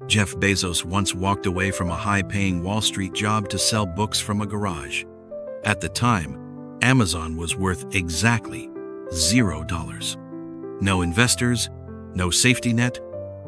Jeff Bezos once walked away from a high-paying Wall Street job to sell books from a garage. At the time, Amazon was worth exactly $0. No investors, no safety net,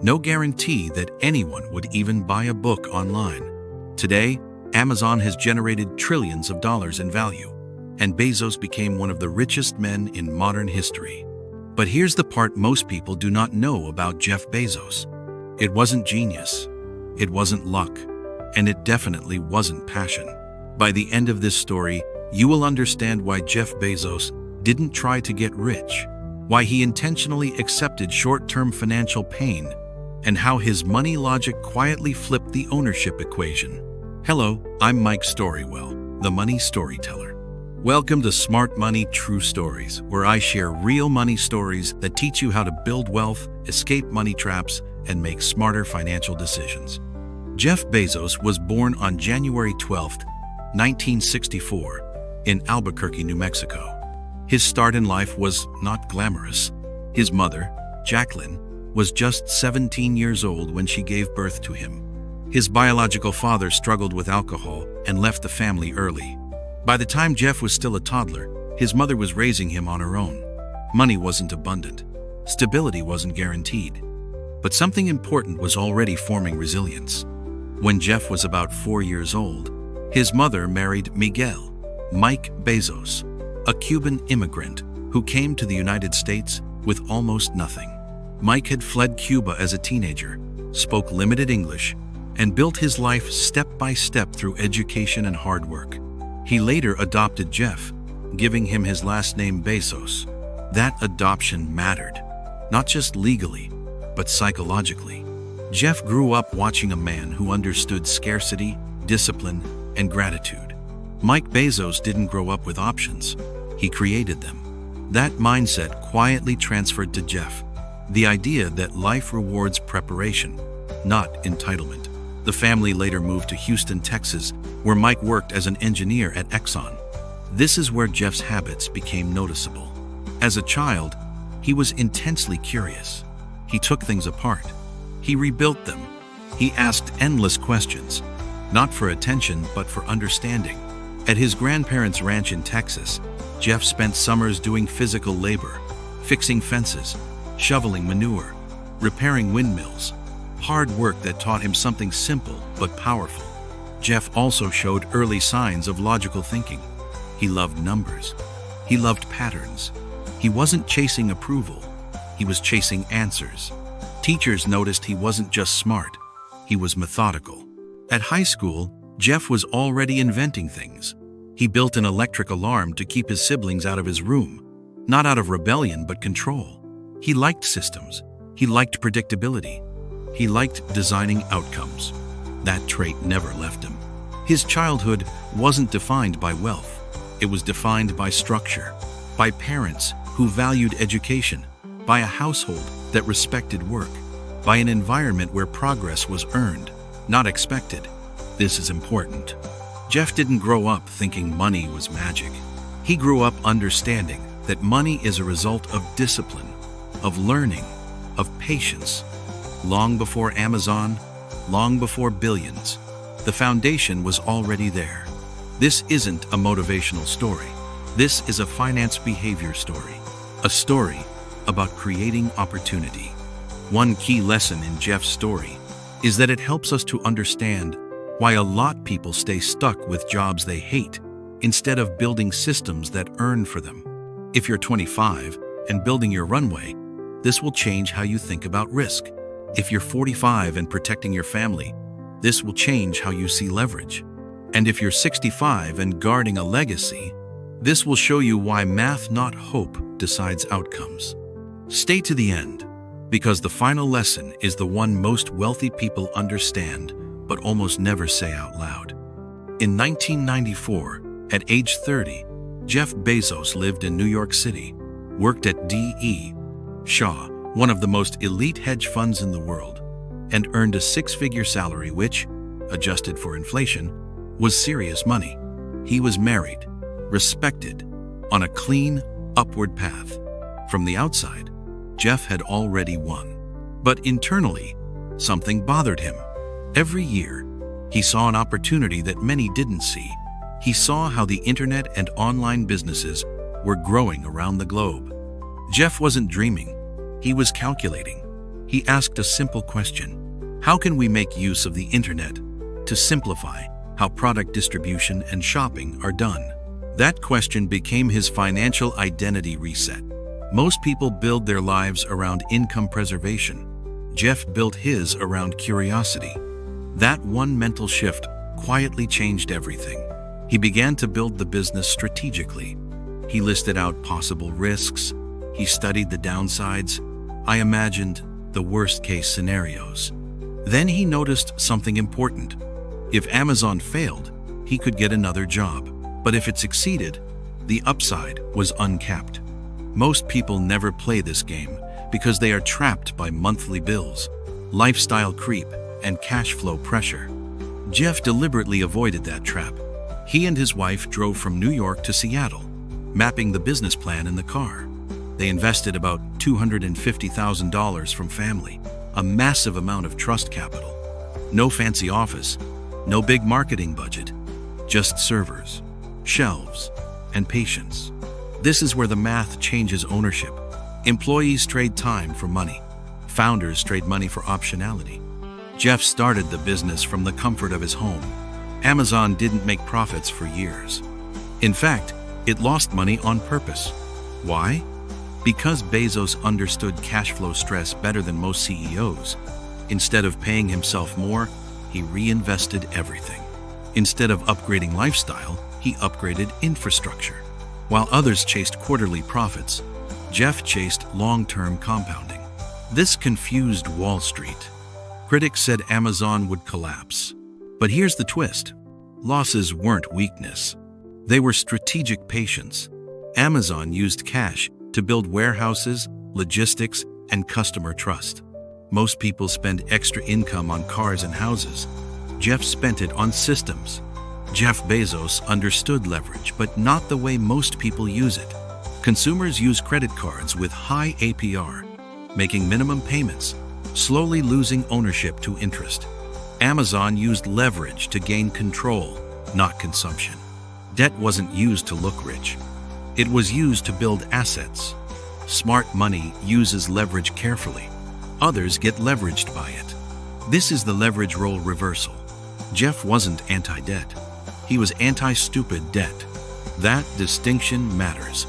no guarantee that anyone would even buy a book online. Today, Amazon has generated trillions of dollars in value, and Bezos became one of the richest men in modern history. But here's the part most people do not know about Jeff Bezos. It wasn't genius, it wasn't luck, and it definitely wasn't passion. By the end of this story, you will understand why Jeff Bezos didn't try to get rich, why he intentionally accepted short-term financial pain, and how his money logic quietly flipped the ownership equation. Hello, I'm Mike Storywell, the money storyteller. Welcome to Smart Money True Stories, where I share real money stories that teach you how to build wealth, escape money traps, and make smarter financial decisions. Jeff Bezos was born on January 12, 1964, in Albuquerque, New Mexico. His start in life was not glamorous. His mother, Jacqueline, was just 17 years old when she gave birth to him. His biological father struggled with alcohol and left the family early. By the time Jeff was still a toddler, his mother was raising him on her own. Money wasn't abundant. Stability wasn't guaranteed. But something important was already forming resilience. When Jeff was about 4 years old, his mother married Mike Bezos, a Cuban immigrant who came to the United States with almost nothing. Mike had fled Cuba as a teenager, spoke limited English, and built his life step by step through education and hard work. He later adopted Jeff, giving him his last name Bezos. That adoption mattered, not just legally, but psychologically. Jeff grew up watching a man who understood scarcity, discipline, and gratitude. Mike Bezos didn't grow up with options. He created them. That mindset quietly transferred to Jeff, the idea that life rewards preparation, not entitlement. The family later moved to Houston, Texas, where Mike worked as an engineer at Exxon. This is where Jeff's habits became noticeable. As a child, he was intensely curious. He took things apart. He rebuilt them. He asked endless questions, not for attention, but for understanding. At his grandparents' ranch in Texas, Jeff spent summers doing physical labor, fixing fences, shoveling manure, repairing windmills. Hard work that taught him something simple but powerful. Jeff also showed early signs of logical thinking. He loved numbers. He loved patterns. He wasn't chasing approval. He was chasing answers. Teachers noticed he wasn't just smart. He was methodical. At high school, Jeff was already inventing things. He built an electric alarm to keep his siblings out of his room, not out of rebellion but control. He liked systems. He liked predictability. He liked designing outcomes. That trait never left him. His childhood wasn't defined by wealth. It was defined by structure, by parents who valued education, by a household that respected work, by an environment where progress was earned, not expected. This is important. Jeff didn't grow up thinking money was magic. He grew up understanding that money is a result of discipline, of learning, of patience. Long before Amazon, long before billions, the foundation was already there. This isn't a motivational story. This is a finance behavior story. A story about creating opportunity. One key lesson in Jeff's story is that it helps us to understand why a lot of people stay stuck with jobs they hate instead of building systems that earn for them. If you're 25 and building your runway, this will change how you think about risk. If you're 45 and protecting your family, this will change how you see leverage. And if you're 65 and guarding a legacy, this will show you why math, not hope, decides outcomes. Stay to the end, because the final lesson is the one most wealthy people understand but almost never say out loud. In 1994, at age 30, Jeff Bezos lived in New York City, worked at D.E. Shaw, one of the most elite hedge funds in the world, and earned a six-figure salary which, adjusted for inflation, was serious money. He was married, respected, on a clean, upward path. From the outside, Jeff had already won. But internally, something bothered him. Every year, he saw an opportunity that many didn't see. He saw how the internet and online businesses were growing around the globe. Jeff wasn't dreaming. He was calculating. He asked a simple question: how can we make use of the internet to simplify how product distribution and shopping are done? That question became his financial identity reset. Most people build their lives around income preservation. Jeff built his around curiosity. That one mental shift quietly changed everything. He began to build the business strategically. He listed out possible risks. He studied the downsides. I imagined the worst-case scenarios. Then he noticed something important. If Amazon failed, he could get another job. But if it succeeded, the upside was uncapped. Most people never play this game because they are trapped by monthly bills, lifestyle creep, and cash flow pressure. Jeff deliberately avoided that trap. He and his wife drove from New York to Seattle, mapping the business plan in the car. They invested about $250,000 from family, a massive amount of trust capital. No fancy office, no big marketing budget, just servers, shelves, and patience. This is where the math changes ownership. Employees trade time for money. Founders trade money for optionality. Jeff started the business from the comfort of his home. Amazon didn't make profits for years. In fact, it lost money on purpose. Why? Because Bezos understood cash flow stress better than most CEOs. Instead of paying himself more, he reinvested everything. Instead of upgrading lifestyle, he upgraded infrastructure. While others chased quarterly profits, Jeff chased long-term compounding. This confused Wall Street. Critics said Amazon would collapse. But here's the twist. Losses weren't weakness. They were strategic patience. Amazon used cash to build warehouses, logistics, and customer trust. Most people spend extra income on cars and houses. Jeff spent it on systems. Jeff Bezos understood leverage, but not the way most people use it. Consumers use credit cards with high APR, making minimum payments, slowly losing ownership to interest. Amazon used leverage to gain control, not consumption. Debt wasn't used to look rich. It was used to build assets. Smart money uses leverage carefully. Others get leveraged by it. This is the leverage role reversal. Jeff wasn't anti-debt. He was anti-stupid debt. That distinction matters.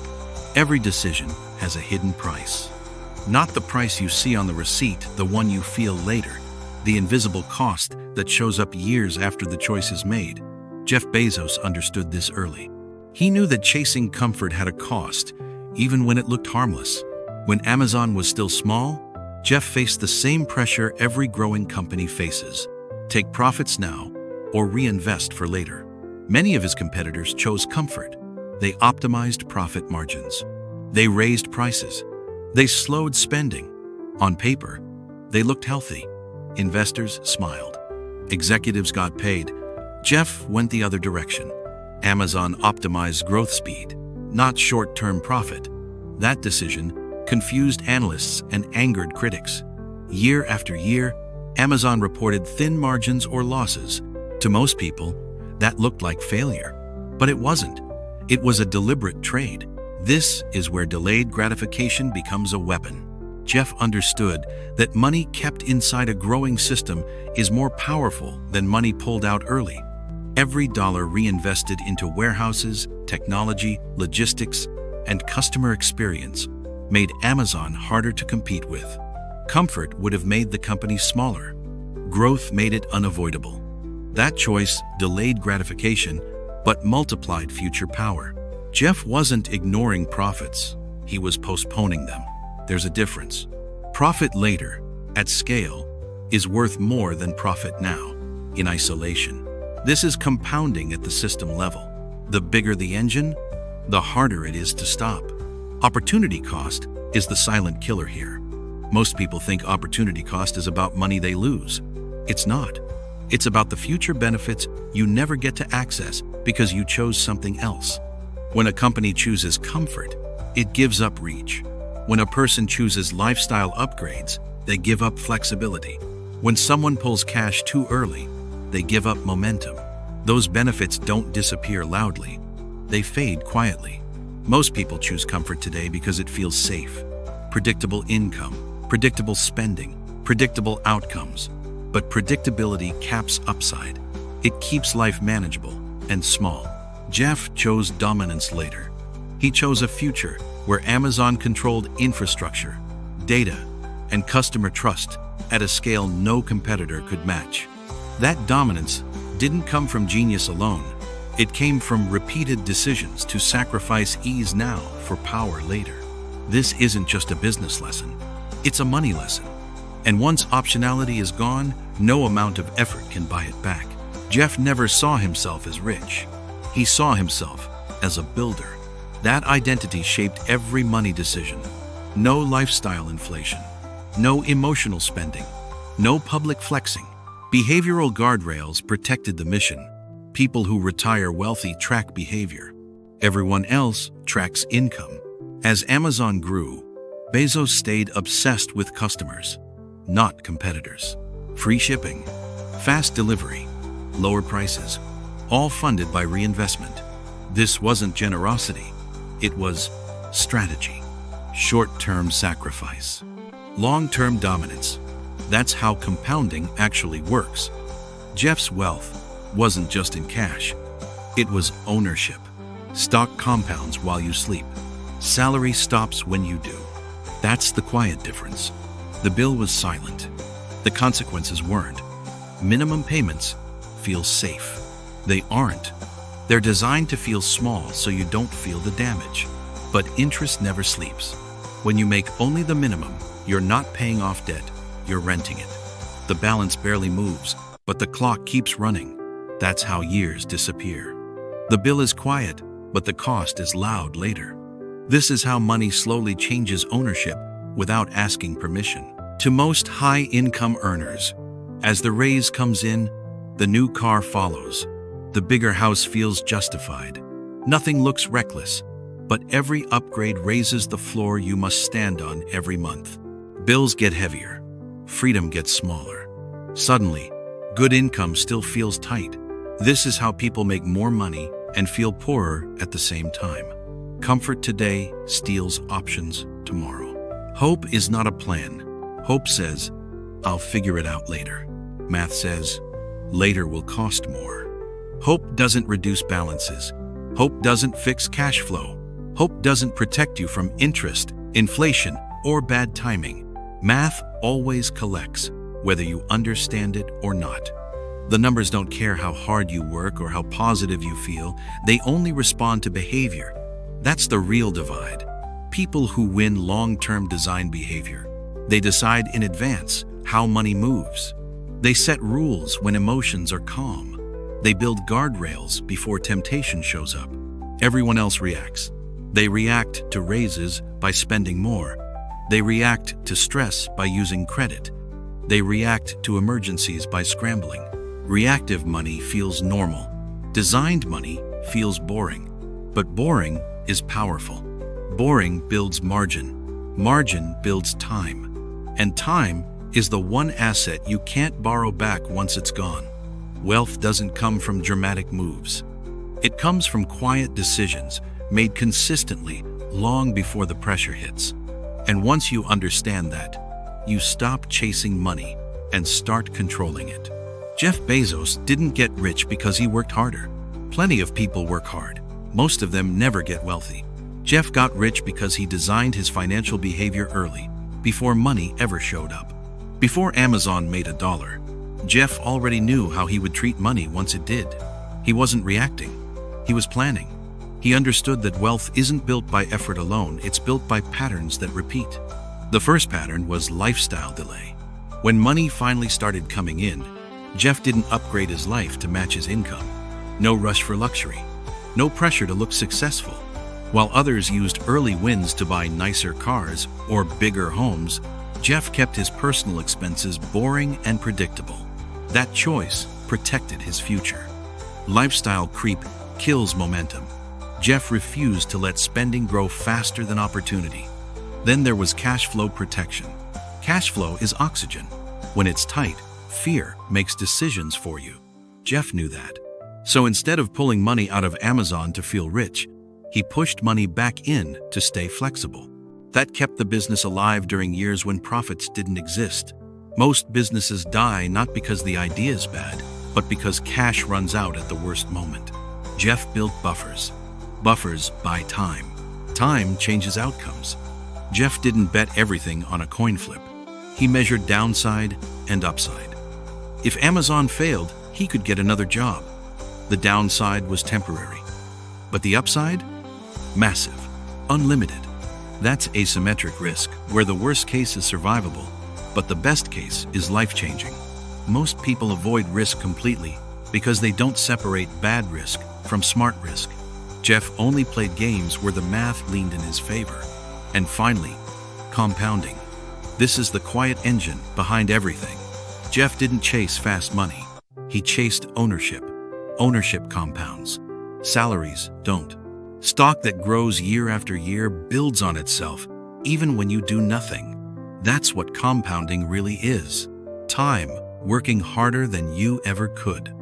Every decision has a hidden price. Not the price you see on the receipt, the one you feel later. The invisible cost that shows up years after the choice is made. Jeff Bezos understood this early. He knew that chasing comfort had a cost, even when it looked harmless. When Amazon was still small, Jeff faced the same pressure every growing company faces. Take profits now or reinvest for later. Many of his competitors chose comfort. They optimized profit margins. They raised prices. They slowed spending. On paper, they looked healthy. Investors smiled. Executives got paid. Jeff went the other direction. Amazon optimized growth speed, not short-term profit. That decision confused analysts and angered critics. Year after year, Amazon reported thin margins or losses. To most people, that looked like failure. But it wasn't. It was a deliberate trade. This is where delayed gratification becomes a weapon. Jeff understood that money kept inside a growing system is more powerful than money pulled out early. Every dollar reinvested into warehouses, technology, logistics, and customer experience made Amazon harder to compete with. Comfort would have made the company smaller. Growth made it unavoidable. That choice delayed gratification, but multiplied future power. Jeff wasn't ignoring profits. He was postponing them. There's a difference. Profit later, at scale, is worth more than profit now, in isolation. This is compounding at the system level. The bigger the engine, the harder it is to stop. Opportunity cost is the silent killer here. Most people think opportunity cost is about money they lose. It's not. It's about the future benefits you never get to access because you chose something else. When a company chooses comfort, it gives up reach. When a person chooses lifestyle upgrades, they give up flexibility. When someone pulls cash too early, they give up momentum. Those benefits don't disappear loudly. They fade quietly. Most people choose comfort today because it feels safe. Predictable income, predictable spending, predictable outcomes. But predictability caps upside. It keeps life manageable and small. Jeff chose dominance later. He chose a future where Amazon controlled infrastructure, data, and customer trust at a scale no competitor could match. That dominance didn't come from genius alone. It came from repeated decisions to sacrifice ease now for power later. This isn't just a business lesson. It's a money lesson. And once optionality is gone, no amount of effort can buy it back. Jeff never saw himself as rich. He saw himself as a builder. That identity shaped every money decision. No lifestyle inflation. No emotional spending. No public flexing. Behavioral guardrails protected the mission. People who retire wealthy track behavior. Everyone else tracks income. As Amazon grew, Bezos stayed obsessed with customers, not competitors. Free shipping, fast delivery, lower prices, all funded by reinvestment. This wasn't generosity. It was strategy. Short-term sacrifice. Long-term dominance. That's how compounding actually works. Jeff's wealth wasn't just in cash. It was ownership. Stock compounds while you sleep. Salary stops when you do. That's the quiet difference. The bill was silent. The consequences weren't. Minimum payments feel safe. They aren't. They're designed to feel small so you don't feel the damage. But interest never sleeps. When you make only the minimum, you're not paying off debt, you're renting it. The balance barely moves, but the clock keeps running. That's how years disappear. The bill is quiet, but the cost is loud later. This is how money slowly changes ownership without asking permission. To most high-income earners, as the raise comes in, the new car follows. The bigger house feels justified. Nothing looks reckless, but every upgrade raises the floor you must stand on every month. Bills get heavier. Freedom gets smaller. Suddenly, good income still feels tight. This is how people make more money and feel poorer at the same time. Comfort today steals options tomorrow. Hope is not a plan. Hope says, I'll figure it out later. Math says, later will cost more. Hope doesn't reduce balances. Hope doesn't fix cash flow. Hope doesn't protect you from interest, inflation, or bad timing. Math always collects, whether you understand it or not. The numbers don't care how hard you work or how positive you feel. They only respond to behavior. That's the real divide. People who win long-term design behavior. They decide in advance how money moves. They set rules when emotions are calm. They build guardrails before temptation shows up. Everyone else reacts. They react to raises by spending more. They react to stress by using credit. They react to emergencies by scrambling. Reactive money feels normal. Designed money feels boring. But boring is powerful. Boring builds margin. Margin builds time. And time is the one asset you can't borrow back once it's gone. Wealth doesn't come from dramatic moves. It comes from quiet decisions made consistently long before the pressure hits. And once you understand that, you stop chasing money and start controlling it. Jeff Bezos didn't get rich because he worked harder. Plenty of people work hard. Most of them never get wealthy. Jeff got rich because he designed his financial behavior early, before money ever showed up. Before Amazon made $1, Jeff already knew how he would treat money once it did. He wasn't reacting. He was planning. He understood that wealth isn't built by effort alone, it's built by patterns that repeat. The first pattern was lifestyle delay. When money finally started coming in, Jeff didn't upgrade his life to match his income. No rush for luxury. No pressure to look successful. While others used early wins to buy nicer cars or bigger homes, Jeff kept his personal expenses boring and predictable. That choice protected his future. Lifestyle creep kills momentum. Jeff refused to let spending grow faster than opportunity. Then there was cash flow protection. Cash flow is oxygen. When it's tight, fear makes decisions for you. Jeff knew that. So instead of pulling money out of Amazon to feel rich, he pushed money back in to stay flexible. That kept the business alive during years when profits didn't exist. Most businesses die not because the idea is bad, but because cash runs out at the worst moment. Jeff built buffers. Buffers buy time. Time changes outcomes. Jeff didn't bet everything on a coin flip. He measured downside and upside. If Amazon failed, he could get another job. The downside was temporary. But the upside? Massive. Unlimited. That's asymmetric risk, where the worst case is survivable, but the best case is life-changing. Most people avoid risk completely because they don't separate bad risk from smart risk. Jeff only played games where the math leaned in his favor. And finally, compounding. This is the quiet engine behind everything. Jeff didn't chase fast money. He chased ownership. Ownership compounds. Salaries don't. Stock that grows year after year builds on itself, even when you do nothing. That's what compounding really is. Time working harder than you ever could.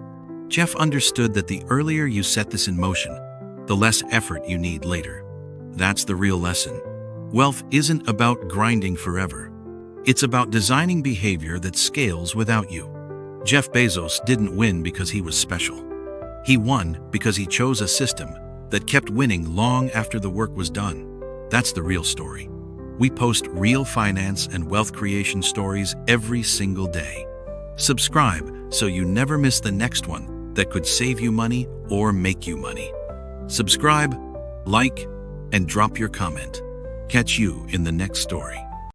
Jeff understood that the earlier you set this in motion, the less effort you need later. That's the real lesson. Wealth isn't about grinding forever. It's about designing behavior that scales without you. Jeff Bezos didn't win because he was special. He won because he chose a system that kept winning long after the work was done. That's the real story. We post real finance and wealth creation stories every single day. Subscribe so you never miss the next one that could save you money or make you money. Subscribe, like, and drop your comment. Catch you in the next story.